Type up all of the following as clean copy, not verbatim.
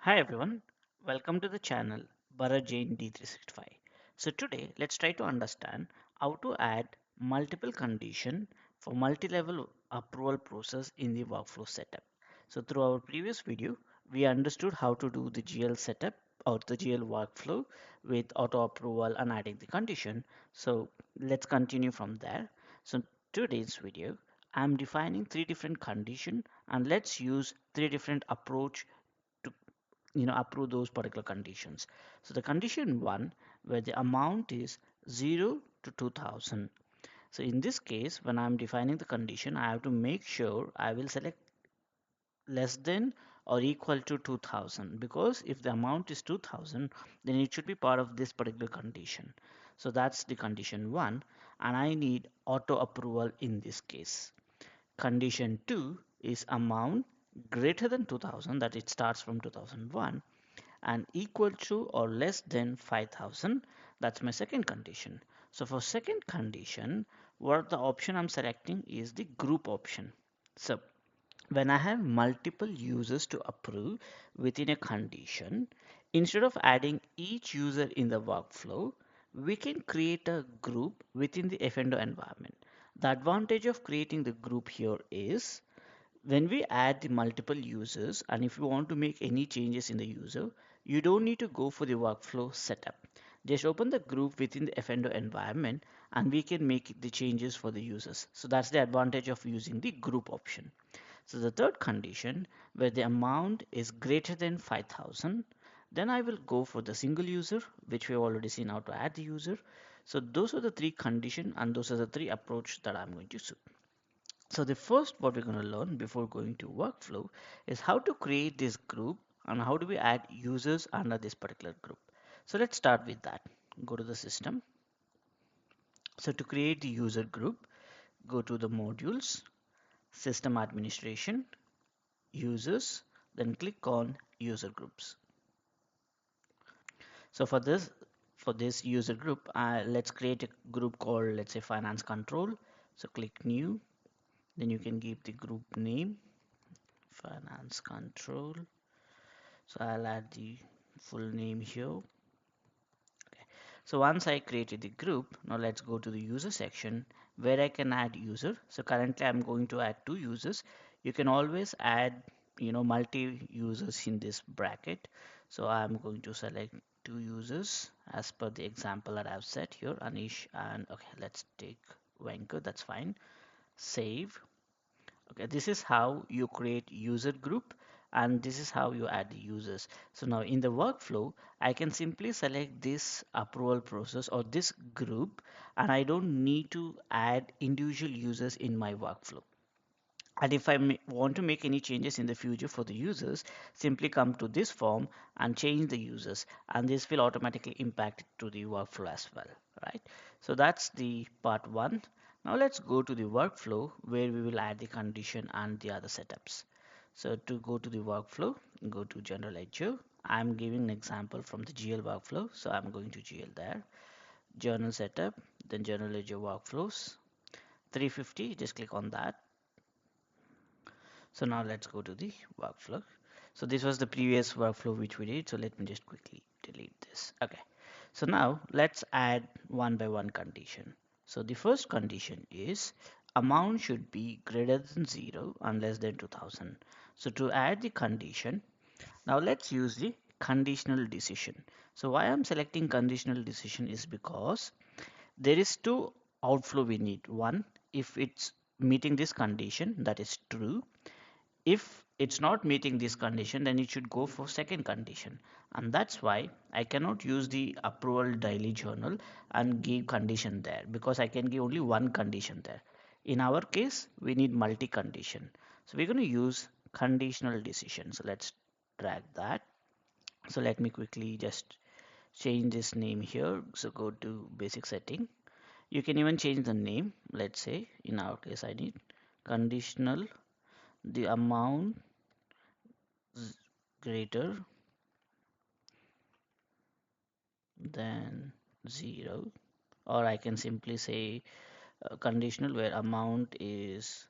Hi everyone, welcome to the channel Bharat Jain D365. So today let's try to understand how to add multiple condition for multi-level approval process in the workflow setup. So through our previous video, we understood how to do the GL setup or the GL workflow with auto approval and adding the condition. So let's continue from there. So today's video, I'm defining three different condition and let's use three different approach to approve those particular conditions. So the condition one, where the amount is 0 to 2000. So in this case, when I'm defining the condition, I have to make sure I will select less than or equal to 2000, because if the amount is 2000, then it should be part of this particular condition. So that's the condition one, and I need auto approval in this case. Condition 2 is amount greater than 2000, that it starts from 2001, and equal to or less than 5000. That's my second condition. So for second condition, what the option I'm selecting is the group option. So when I have multiple users to approve within a condition, instead of adding each user in the workflow, we can create a group within the F&O environment. The advantage of creating the group here is when we add the multiple users, and if you want to make any changes in the user, you don't need to go for the workflow setup. Just open the group within the F&O environment and we can make the changes for the users. So that's the advantage of using the group option. So the third condition, where the amount is greater than 5000, then I will go for the single user, which we have already seen how to add the user. So those are the three conditions and those are the three approach that I'm going to use. So the first what we're going to learn before going to workflow is how to create this group and how do we add users under this particular group. So let's start with that. Go to the system. So to create the user group, go to the modules, system administration, users, then click on user groups. So for this user group, let's create a group called, let's say, finance control. So click new, then you can give the group name finance control. So I'll add the full name here. So once I created the group, now let's go to the user section where I can add user. So currently I'm going to add two users. You can always add, multi users in this bracket. So I'm going to select two users as per the example that I've set here, Anish, and okay, let's take Venkat, that's fine. Save. Okay, this is how you create user group and this is how you add the users. So now in the workflow, I can simply select this approval process or this group, and I don't need to add individual users in my workflow. And if I want to make any changes in the future for the users, simply come to this form and change the users, and this will automatically impact to the workflow as well, right? So that's the part one. Now let's go to the workflow where we will add the condition and the other setups. So to go to the workflow, go to general ledger. I'm giving an example from the GL workflow, so I'm going to GL there. Journal setup, then general ledger workflows. 350, just click on that. So now let's go to the workflow. So this was the previous workflow which we did. So let me just quickly delete this. Okay. So now let's add one by one condition. So the first condition is amount should be greater than 0 and less than 2000. So to add the condition, now let's use the conditional decision. So why I'm selecting conditional decision is because there is two outflow we need. One, if it's meeting this condition, that is true. If it's not meeting this condition, then it should go for second condition, and that's why I cannot use the approval daily journal and give condition there, because I can give only one condition there. In our case, we need multi condition, so we're going to use conditional decision. So let's drag that. So let me quickly just change this name here. So go to basic setting. You can even change the name. Let's say in our case I need conditional the amount greater than 0, or I can simply say conditional where amount is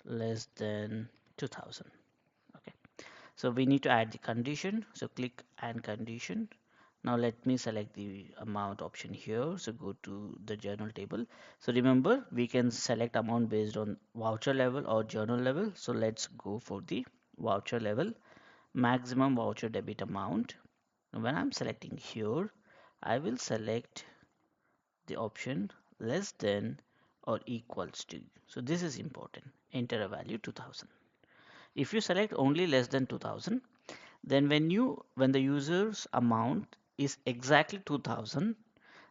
less than 2000. Okay, So we need to add the condition. So click add condition. Now let me select the amount option here. So go to the journal table. So remember, we can select amount based on voucher level or journal level. So let's go for the voucher level, maximum voucher debit amount. When I'm selecting here, I will select the option less than or equals to. So this is important. Enter a value 2000. If you select only less than 2000, then when the user's amount is exactly 2000,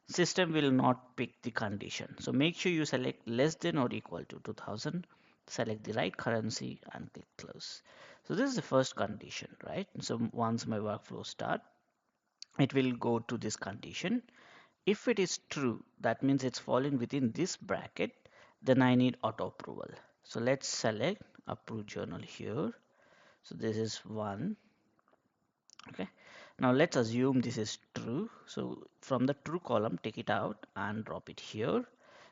system will not pick the condition. So make sure you select less than or equal to 2000, select the right currency and click close. So this is the first condition, right? So once my workflow start, it will go to this condition. If it is true, that means it's falling within this bracket, then I need auto approval. So let's select approve journal here. So this is one. Okay. Now let's assume this is true. So from the true column, take it out and drop it here.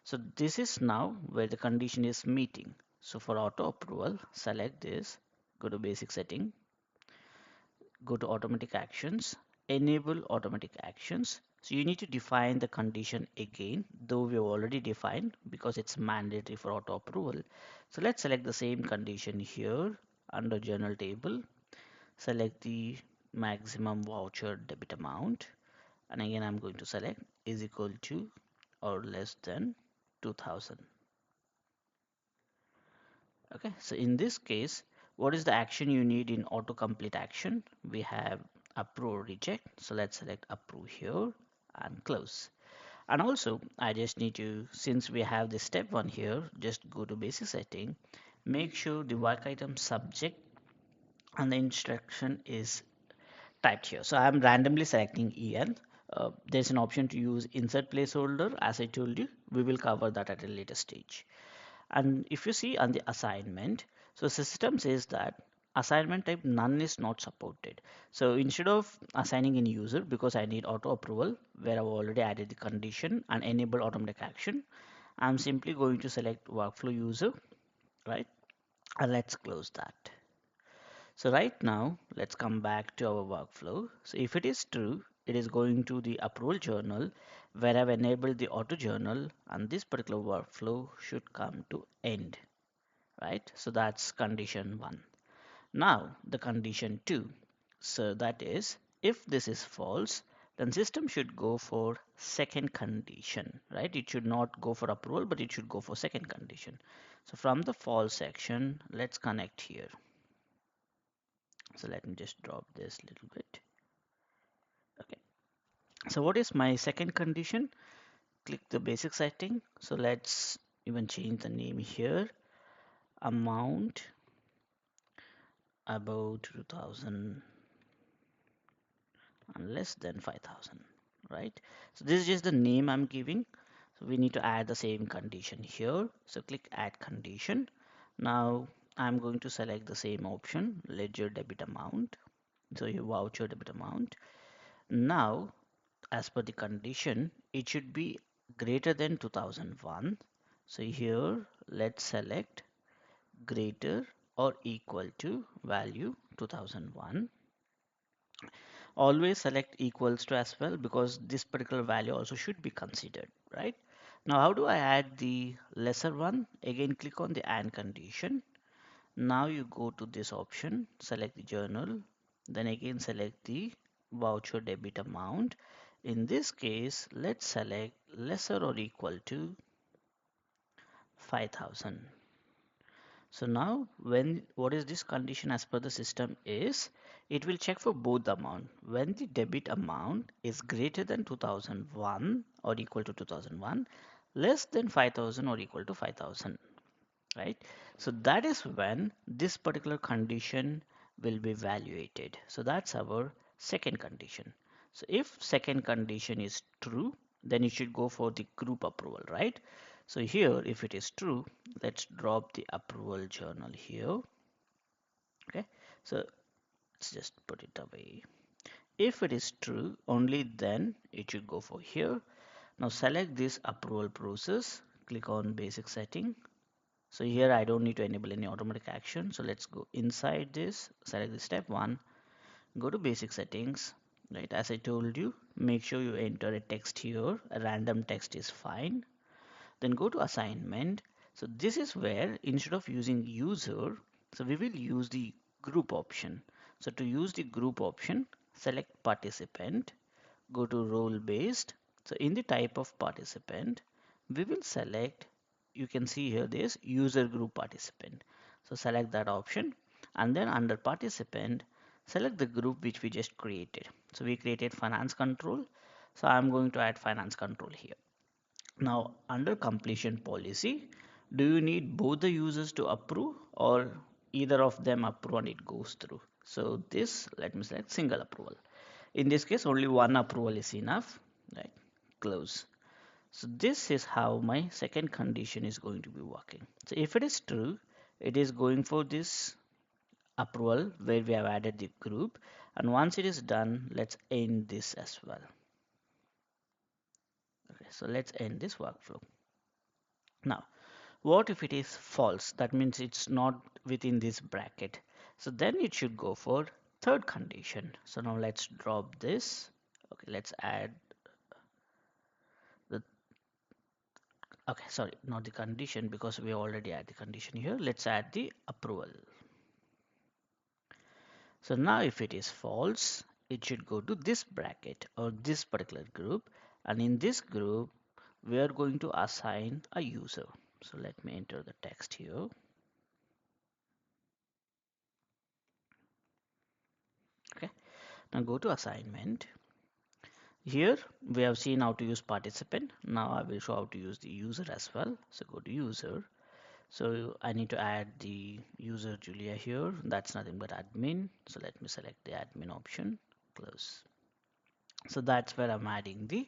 So this is now where the condition is meeting. So for auto approval, select this, go to basic setting, go to automatic actions, enable automatic actions. So you need to define the condition again, though we have already defined because it's mandatory for auto approval. So let's select the same condition here under journal table, select the maximum voucher debit amount, and again I'm going to select is equal to or less than 2000. Okay, so in this case, what is the action you need in autocomplete action? We have approve or reject. So let's select approve here and close. And also, I just need to, since we have the step one here, just go to basic setting, make sure the work item subject and the instruction is typed here. So I'm randomly selecting EN. There's an option to use insert placeholder. As I told you, we will cover that at a later stage. And if you see on the assignment, so system says that assignment type none is not supported. So instead of assigning any user, because I need auto approval where I've already added the condition and enable automatic action, I'm simply going to select workflow user, right? And let's close that. So right now, let's come back to our workflow. So if it is true, it is going to the approval journal where I've enabled the auto journal, and this particular workflow should come to end, right? So that's condition one. Now the condition two. So that is if this is false, then system should go for second condition, right? It should not go for approval, but it should go for second condition. So from the false section, let's connect here. So let me just drop this little bit. Okay. So what is my second condition? Click the basic setting. So let's even change the name here. Amount about 2000 and less than 5000, right? So this is just the name I'm giving. So we need to add the same condition here. So click add condition. Now I'm going to select the same option, ledger debit amount. So your voucher debit amount. Now as per the condition, it should be greater than 2001. So here let's select greater or equal to value 2001. Always select equals to as well because this particular value also should be considered, right? Now how do I add the lesser one? Again click on the and condition. Now you go to this option, select the journal, then again select the voucher debit amount. In this case, let's select lesser or equal to 5000. So now when what is this condition as per the system is, it will check for both the amount. When the debit amount is greater than 2001 or equal to 2001, less than 5000 or equal to 5000, right? So that is when this particular condition will be evaluated. So that's our second condition. So if second condition is true, then you should go for the group approval, right? So here, if it is true, let's drop the approval journal here. Okay, so let's just put it away. If it is true, only then it should go for here. Now select this approval process, click on basic setting, So here I don't need to enable any automatic action. So let's go inside this, select the step 1, go to basic settings, right? As I told you, make sure you enter a text here, a random text is fine. Then go to assignment. So this is where instead of using user, so we will use the group option. So to use the group option, select participant, go to role based. So in the type of participant, we will select, you can see here this user group participant. So select that option and then under participant, select the group which we just created. So we created finance control. So I'm going to add finance control here. Now, under completion policy, do you need both the users to approve or either of them approve and it goes through? So this, let me select single approval. In this case, only one approval is enough, right? Close. So this is how my second condition is going to be working. So if it is true, it is going for this approval where we have added the group. And once it is done, let's end this as well. Okay, so let's end this workflow. Now, what if it is false? That means it's not within this bracket. So then it should go for third condition. So now let's drop this. Okay, let's add the, okay, sorry, not the condition because we already add the condition here. Let's add the approval. So now if it is false, it should go to this bracket or this particular group. And in this group, we are going to assign a user. So let me enter the text here. Okay, now go to assignment. Here we have seen how to use participant. Now I will show how to use the user as well. So go to user. So I need to add the user Julia here. That's nothing but admin. So let me select the admin option. Close. So that's where I'm adding the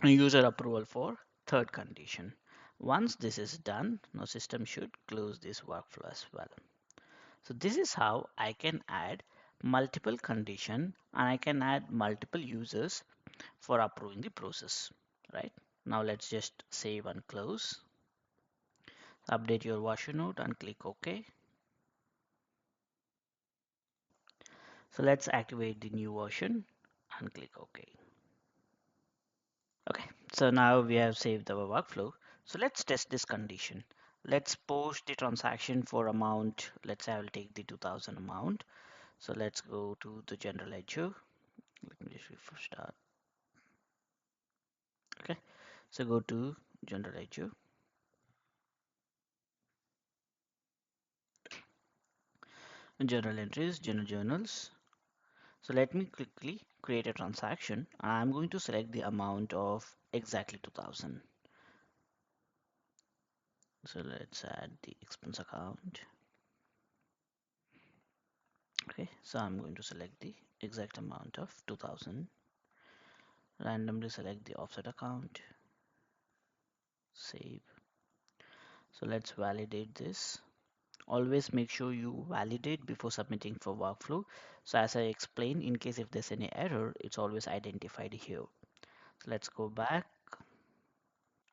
user approval for third condition. Once this is done, now system should close this workflow as well. So this is how I can add multiple condition and I can add multiple users for approving the process, right? Now let's just save and close. Update your version node and click OK. So let's activate the new version and click OK. Okay, so now we have saved our workflow. So let's test this condition. Let's post the transaction for amount. Let's say I will take the 2000 amount. So let's go to the general ledger. Let me just refresh that. Okay, so go to general ledger. Journal entries, general journals. So let me quickly create a transaction. I'm going to select the amount of exactly 2000. So let's add the expense account. Okay, so I'm going to select the exact amount of 2000. Randomly select the offset account. Save. So let's validate this. Always make sure you validate before submitting for workflow. So as I explained, in case if there's any error, it's always identified here. So let's go back.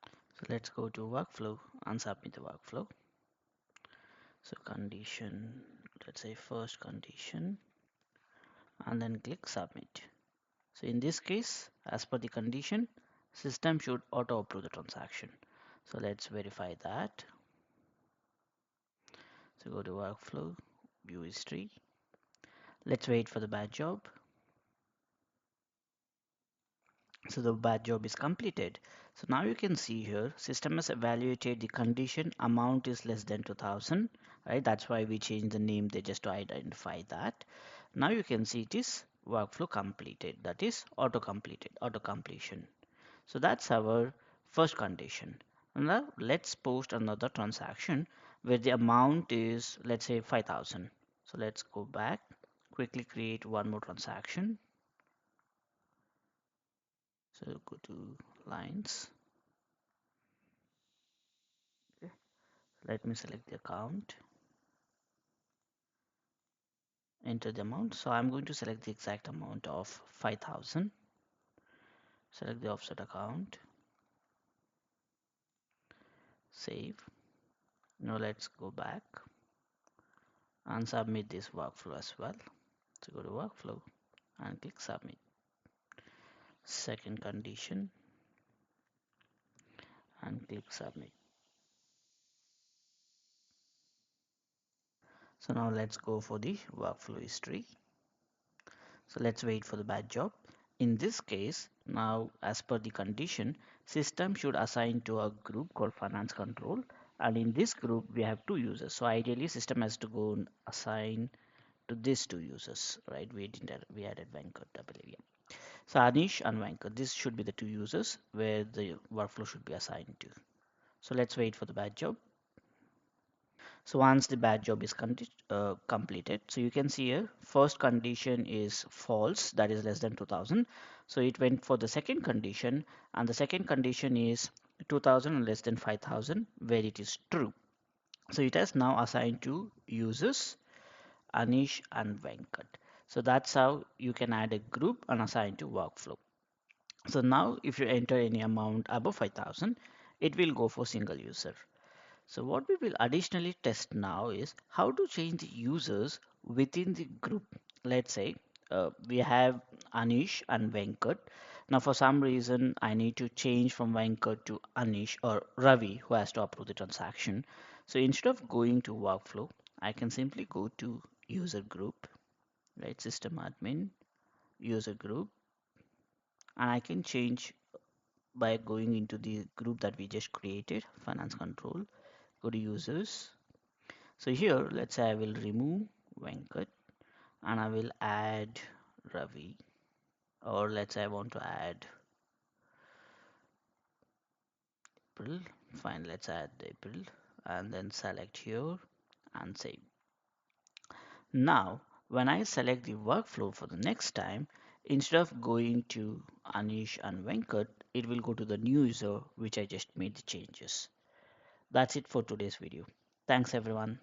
So let's go to workflow and submit the workflow. So condition, let's say first condition, and then click submit. So in this case, as per the condition, system should auto approve the transaction. So let's verify that. So go to workflow, view history. Let's wait for the batch job. So the batch job is completed. So now you can see here, system has evaluated the condition amount is less than 2000, right? That's why we changed the name there just to identify that. Now you can see it is workflow completed, that is auto completed, auto completion. So that's our first condition. Now let's post another transaction where the amount is, let's say 5000. So let's go back, quickly create one more transaction. So go to lines. Okay. Let me select the account, enter the amount. So I'm going to select the exact amount of 5000. Select the offset account. Save. Now let's go back and submit this workflow as well. So go to workflow and click submit. Second condition and click submit. So now let's go for the workflow history. So let's wait for the batch job. In this case, now as per the condition, system should assign to a group called finance control, and in this group we have two users. So ideally system has to go and assign to these two users, right? We added Venkat, I believe. Yeah. So Anish and Venkat, this should be the two users where the workflow should be assigned to. So let's wait for the batch job. So once the batch job is completed, so you can see here, first condition is false, that is less than 2000. So it went for the second condition, and the second condition is 2000 and less than 5000, where it is true. So it has now assigned to users Anish and Venkat. So that's how you can add a group and assign to workflow. So now if you enter any amount above 5000, it will go for single user. So what we will additionally test now is how to change the users within the group. Let's say we have Anish and Venkat. Now for some reason I need to change from Venkat to Anish or Ravi who has to approve the transaction. So instead of going to workflow, I can simply go to user group, right? System admin, user group, and I can change by going into the group that we just created, finance control, go to users. So here, let's say I will remove Venkat and I will add Ravi, or let's say I want to add April. Fine, let's add April and then select here and save. Now, when I select the workflow for the next time, instead of going to Anish and Venkat, it will go to the new user which I just made the changes. That's it for today's video. Thanks everyone.